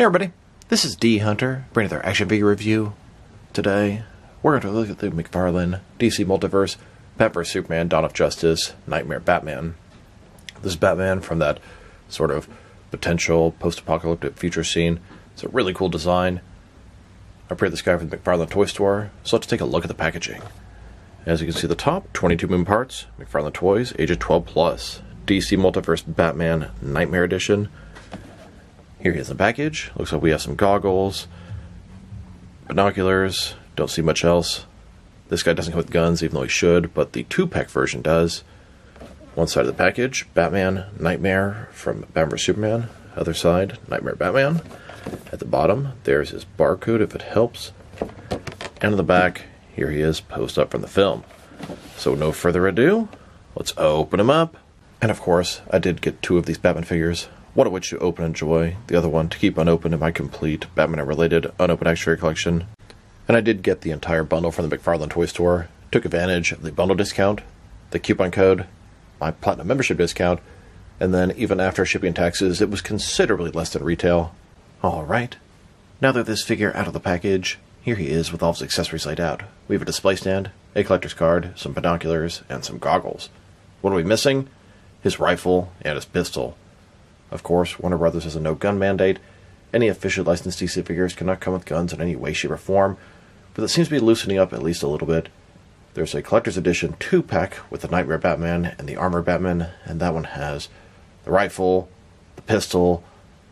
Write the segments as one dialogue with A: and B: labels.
A: Hey everybody, this is D Hunter, bringing another action figure review. Today, we're going to look at the McFarlane DC Multiverse Batman vs Superman Dawn of Justice Knightmare Batman. This is Batman from that sort of potential post-apocalyptic future scene. It's a really cool design. I paired this guy from the McFarlane toy store, so let's take a look at the packaging. As you can see at the top, 22 moving parts, McFarlane Toys, ages 12 plus, DC Multiverse Batman Nightmare Edition. Here he is in the package. Looks like we have some goggles, binoculars, don't see much else. This guy doesn't come with guns, even though he should, but the 2-pack version does. One side of the package, Batman Nightmare from Batman vs Superman. Other side, Nightmare Batman. At the bottom, there's his barcode if it helps. And on the back, here he is posed up from the film. So no further ado, let's open him up. And of course, I did get 2 of these Batman figures. One of which to open and enjoy, the other one to keep unopened in my complete Batman-related unopened action figure collection. And I did get the entire bundle from the McFarlane toy store, took advantage of the bundle discount, the coupon code, my Platinum membership discount, and then even after shipping and taxes, it was considerably less than retail. Alright, now that this figure out of the package, here he is with all his accessories laid out. We have a display stand, a collector's card, some binoculars, and some goggles. What are we missing? His rifle and his pistol. Of course, Warner Brothers has a no-gun mandate. Any officially licensed DC figures cannot come with guns in any way, shape, or form, but it seems to be loosening up at least a little bit. There's a collector's edition 2-pack with the Nightmare Batman and the Armor Batman, and that one has the rifle, the pistol,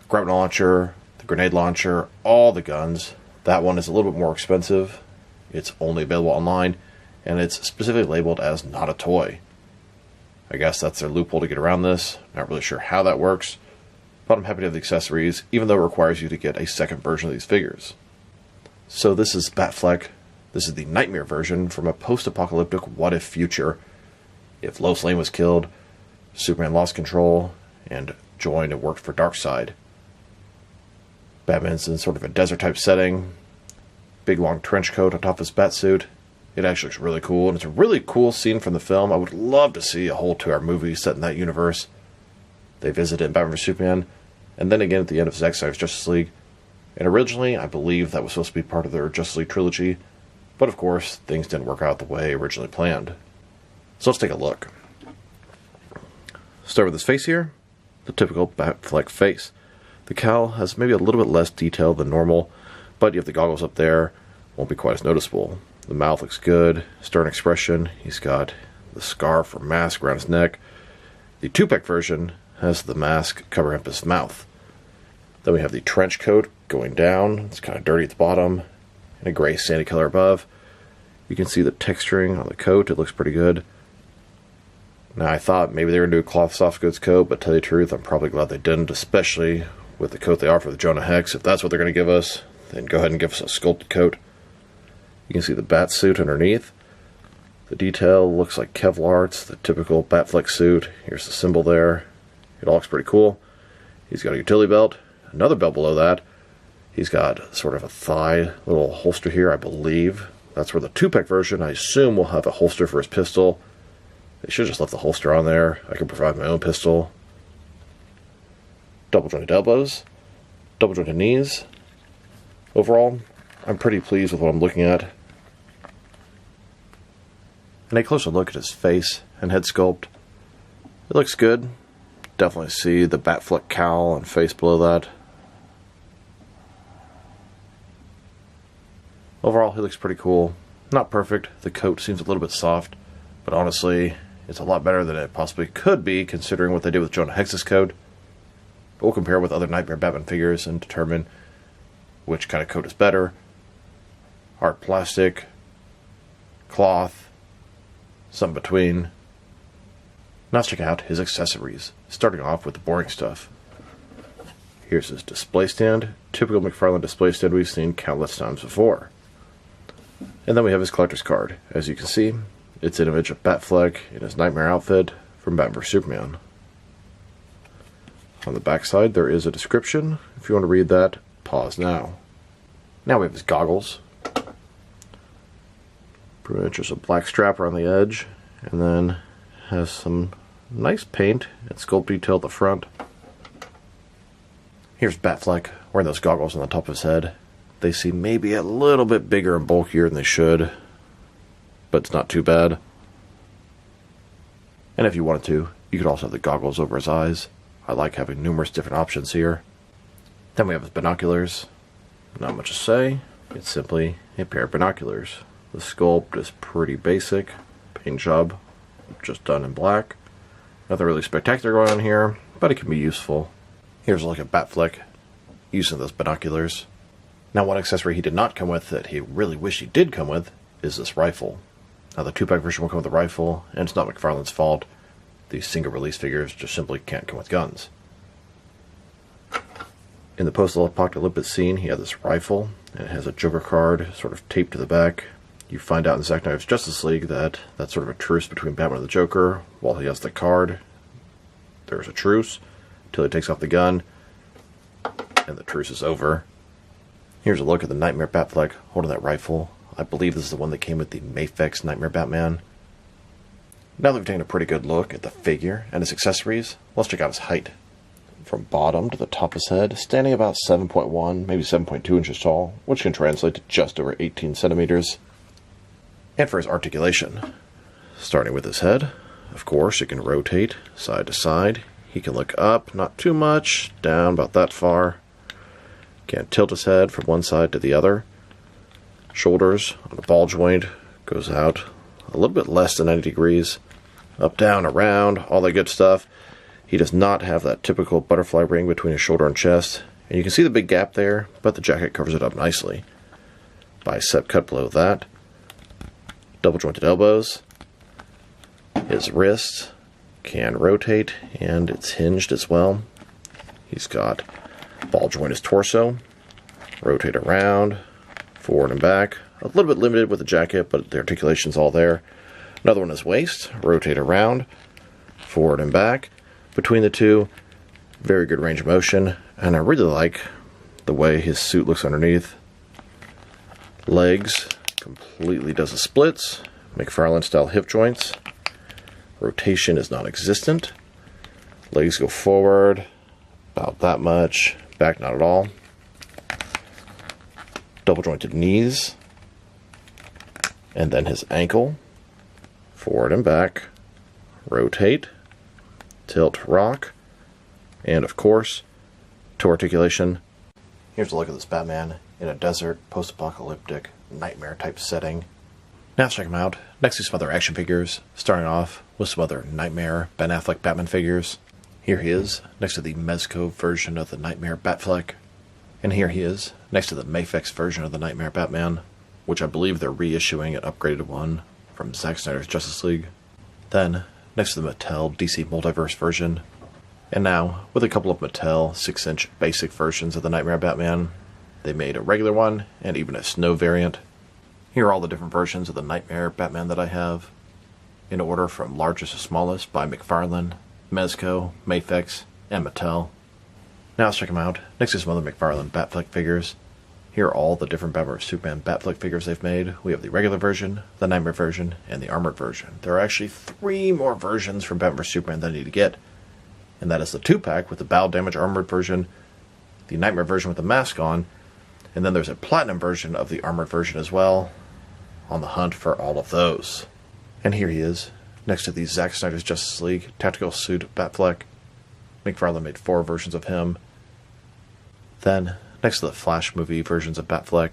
A: the grenade launcher, the grenade launcher, all the guns. That one is a little bit more expensive. It's only available online, and it's specifically labeled as not a toy. I guess that's their loophole to get around this. Not really sure how that works. But I'm happy to have the accessories, even though it requires you to get a second version of these figures. So this is Batfleck. This is the Nightmare version from a post-apocalyptic what-if future. If Lois Lane was killed, Superman lost control, and joined and worked for Darkseid. Batman's in sort of a desert-type setting. Big long trench coat on top of his batsuit. It actually looks really cool, and it's a really cool scene from the film. I would love to see a whole 2-hour movie set in that universe. They visit in Batman vs Superman, and then again at the end of Zack Snyder's Justice League. And originally, I believe that was supposed to be part of their Justice League trilogy, but of course, things didn't work out the way originally planned. So let's take a look. Start with his face here, the typical Batfleck face. The cowl has maybe a little bit less detail than normal, but you have the goggles up there, won't be quite as noticeable. The mouth looks good, stern expression. He's got the scarf or mask around his neck. The 2-pack version has the mask covering up his mouth. Then we have the trench coat going down. It's kind of dirty at the bottom, and a gray sandy color above. You can see the texturing on the coat. It looks pretty good. Now, I thought maybe they were going to do a cloth soft goods coat, but to tell you the truth, I'm probably glad they didn't, especially with the coat they offer with Jonah Hex. If that's what they're going to give us, then go ahead and give us a sculpted coat. You can see the bat suit underneath. The detail looks like Kevlar. It's the typical Batfleck suit. Here's the symbol there. It all looks pretty cool. He's got a utility belt. Another belt below that. He's got sort of a thigh little holster here, I believe. That's where the 2-pack version, I assume, will have a holster for his pistol. They should have just left the holster on there. I can provide my own pistol. Double jointed elbows. Double jointed knees. Overall, I'm pretty pleased with what I'm looking at. And a closer look at his face and head sculpt. It looks good. Definitely see the Batfleck cowl and face below that. Overall, he looks pretty cool. Not perfect. The coat seems a little bit soft, but honestly, it's a lot better than it possibly could be considering what they did with Jonah Hex's coat. But we'll compare with other Nightmare Batman figures and determine which kind of coat is better. Hard plastic, cloth, some between. Now let's check out his accessories, starting off with the boring stuff. Here's his display stand, typical McFarlane display stand we've seen countless times before. And then we have his collector's card. As you can see, it's an image of Batfleck in his Nightmare outfit from Batman vs Superman. On the back side, there is a description. If you want to read that, pause now. Now we have his goggles. Pretty much just a black strap around the edge, and then has some nice paint and sculpt detail at the front. Here's Batfleck wearing those goggles on the top of his head. They seem maybe a little bit bigger and bulkier than they should, but it's not too bad. And if you wanted to, you could also have the goggles over his eyes. I like having numerous different options here. Then we have his binoculars. Not much to say. It's simply a pair of binoculars. The sculpt is pretty basic. Paint job just done in black. Nothing really spectacular going on here, but it can be useful. Here's a look at Batfleck using those binoculars. Now, one accessory he did not come with that he really wished he did come with is this rifle. Now, the 2-pack version will come with a rifle, and it's not McFarlane's fault. These single-release figures just simply can't come with guns. In the post-apocalyptic scene, he had this rifle, and it has a Joker card sort of taped to the back. You find out in Zack Snyder's Justice League that that's sort of a truce between Batman and the Joker. While he has the card, there's a truce until he takes off the gun, and the truce is over. Here's a look at the Knightmare Batfleck holding that rifle. I believe this is the one that came with the McFarlane Knightmare Batman. Now that we've taken a pretty good look at the figure and his accessories, let's check out his height. From bottom to the top of his head, standing about 7.1, maybe 7.2 inches tall, which can translate to just over 18 centimeters. And for his articulation, starting with his head, of course, it can rotate side to side. He can look up, not too much, down about that far. Can tilt his head from one side to the other. Shoulders on a ball joint goes out a little bit less than 90 degrees. Up, down, around, all that good stuff. He does not have that typical butterfly ring between his shoulder and chest. And you can see the big gap there, but the jacket covers it up nicely. Bicep cut below that. Double jointed elbows. His wrist can rotate, and it's hinged as well. He's got ball joint his torso. Rotate around, forward and back. A little bit limited with the jacket, but the articulation's all there. Another one is waist. Rotate around, forward and back. Between the two, very good range of motion, and I really like the way his suit looks underneath. Legs, completely does the splits. McFarlane style hip joints. Rotation is non-existent. Legs go forward, about that much. Back not at all. Double jointed knees. And then his ankle. Forward and back. Rotate. Tilt, rock. And of course, toe articulation. Here's a look at this Batman in a desert, post-apocalyptic, nightmare type setting. Now let's check him out next to some other action figures, starting off with some other Nightmare Ben Affleck Batman figures. Here he is next to the Mezco version of the Knightmare Batfleck. And here he is next to the Mafex version of the Nightmare Batman, which I believe they're reissuing an upgraded one from Zack Snyder's Justice League. Then, next to the Mattel DC Multiverse version. And now, with a couple of Mattel 6-inch basic versions of the Nightmare Batman, they made a regular one and even a snow variant. Here are all the different versions of the Nightmare Batman that I have, in order from largest to smallest by McFarlane, Mezco, Mafex, and Mattel. Now let's check them out next to some other McFarlane Batfleck figures. Here are all the different Batman vs Superman Batfleck figures they've made. We have the regular version, the Nightmare version, and the armored version. There are actually 3 more versions from Batman vs Superman that I need to get, and that is the 2-pack with the battle damage armored version, the Nightmare version with the mask on, and then there's a platinum version of the armored version as well. On the hunt for all of those. And here he is, next to the Zack Snyder's Justice League tactical suit Batfleck. McFarlane made 4 versions of him. Then, next to the Flash movie versions of Batfleck,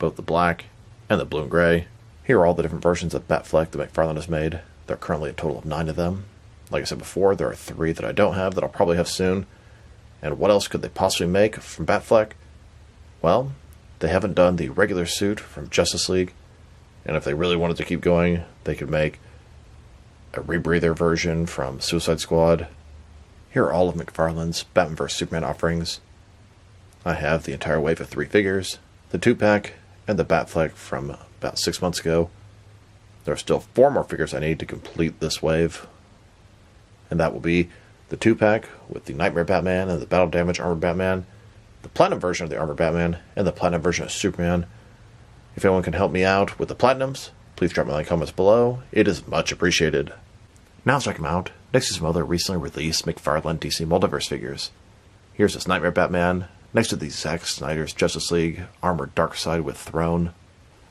A: both the black and the blue and gray. Here are all the different versions of Batfleck that McFarlane has made. There are currently a total of 9 of them. Like I said before, there are 3 that I don't have that I'll probably have soon. And what else could they possibly make from Batfleck? Well, they haven't done the regular suit from Justice League. And if they really wanted to keep going, they could make a rebreather version from Suicide Squad. Here are all of McFarlane's Batman vs Superman offerings. I have the entire wave of 3 figures, the 2-pack, and the Batfleck from about 6 months ago. There are still 4 more figures I need to complete this wave. And that will be the 2-pack with the Nightmare Batman and the Battle Damage Armored Batman, the Platinum version of the Armored Batman, and the Platinum version of Superman. If anyone can help me out with the Platinums, please drop me in the comments below. It is much appreciated. Now let's check them out next to some other recently released McFarlane DC Multiverse figures. Here's this Nightmare Batman, next to the Zack Snyder's Justice League Armored Darkseid with Throne.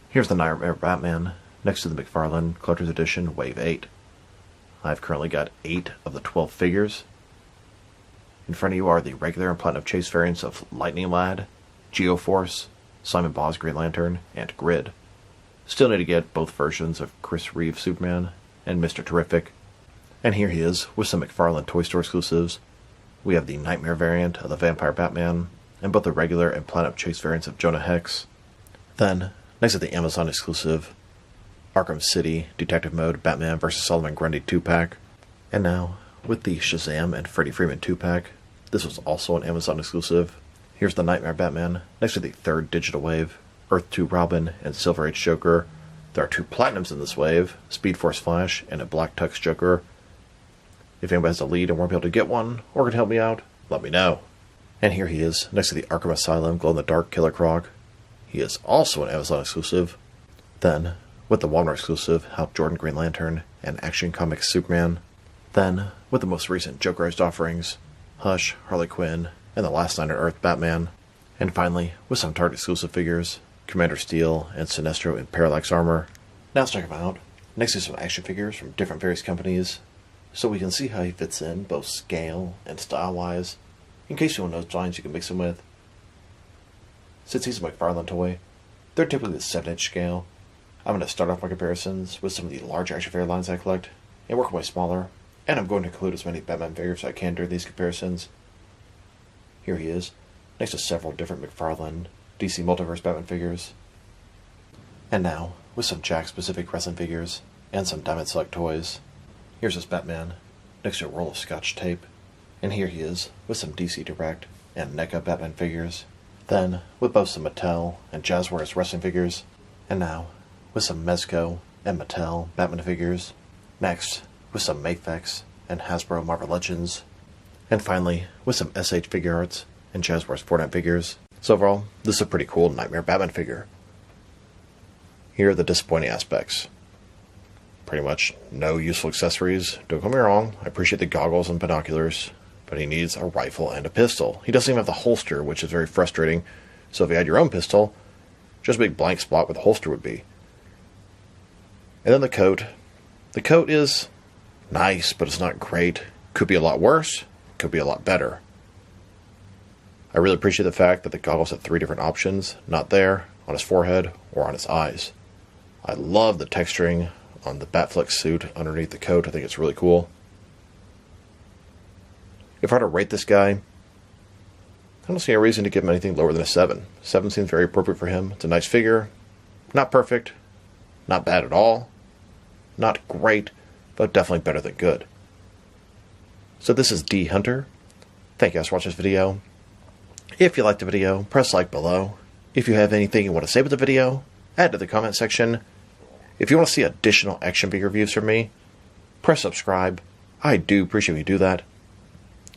A: Here's the Nightmare Batman, next to the McFarlane Collector's Edition Wave 8. I've currently got 8 of the 12 figures. In front of you are the regular and Platinum Chase variants of Lightning Lad, Geoforce, Simon Baugh's Green Lantern, and Grid. Still need to get both versions of Chris Reeve Superman and Mr. Terrific. And here he is with some McFarlane Toy Store exclusives. We have the Nightmare variant of the Vampire Batman, and both the regular and Platinum Chase variants of Jonah Hex. Then, next to the Amazon exclusive, Arkham City Detective Mode Batman vs. Solomon Grundy 2-pack. And now, with the Shazam and Freddie Freeman 2-pack, this was also an Amazon exclusive. Here's the Nightmare Batman, next to the 3rd Digital Wave, Earth 2 Robin, and Silver Age Joker. There are 2 Platinums in this wave, Speed Force Flash and a Black Tux Joker. If anybody has a lead and won't be able to get one, or can help me out, let me know. And here he is, next to the Arkham Asylum Glow-in-the-Dark Killer Croc. He is also an Amazon exclusive. Then, with the Walmart exclusive Hal Jordan Green Lantern and Action Comics Superman. Then, with the most recent Jokerized offerings, Hush, Harley Quinn, and the Last Night on Earth Batman. And finally, with some Target exclusive figures, Commander Steel and Sinestro in Parallax armor. Now let's check him out, next to some action figures from different various companies, so we can see how he fits in, both scale and style-wise, in case you want those lines you can mix him with. Since he's a McFarlane toy, they're typically the 7-inch scale. I'm going to start off my comparisons with some of the larger action figure lines I collect, and work my way smaller, and I'm going to include as many Batman figures as I can during these comparisons. Here he is, next to several different McFarlane DC Multiverse Batman figures. And now, with some Jack-specific wrestling figures, and some Diamond Select toys. Here's this Batman, next to a roll of Scotch tape. And here he is, with some DC Direct and NECA Batman figures. Then, with both some Mattel and Jazzwares wrestling figures. And now, with some Mezco and Mattel Batman figures. Next, with some Mafex and Hasbro Marvel Legends. And finally, with some SH Figure Arts and Jazzwares Fortnite figures. So overall, this is a pretty cool Nightmare Batman figure. Here are the disappointing aspects. Pretty much no useful accessories. Don't get me wrong, I appreciate the goggles and binoculars, but he needs a rifle and a pistol. He doesn't even have the holster, which is very frustrating. So if you had your own pistol, just a big blank spot where the holster would be. And then the coat. The coat is nice, but it's not great. Could be a lot worse, could be a lot better. I really appreciate the fact that the goggles have 3 different options, not there, on his forehead, or on his eyes. I love the texturing on the Batfleck suit underneath the coat. I think it's really cool. If I were to rate this guy, I don't see a reason to give him anything lower than a 7. 7 seems very appropriate for him. It's a nice figure. Not perfect. Not bad at all. Not great, but definitely better than good. So this is D Hunter. Thank you guys for watching this video. If you liked the video, press like below. If you have anything you want to say about the video, add to the comment section. If you want to see additional action figure reviews from me, press subscribe. I do appreciate when you do that.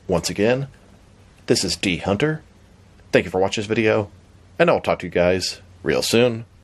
A: Once again, this is D Hunter. Thank you for watching this video, and I'll talk to you guys real soon.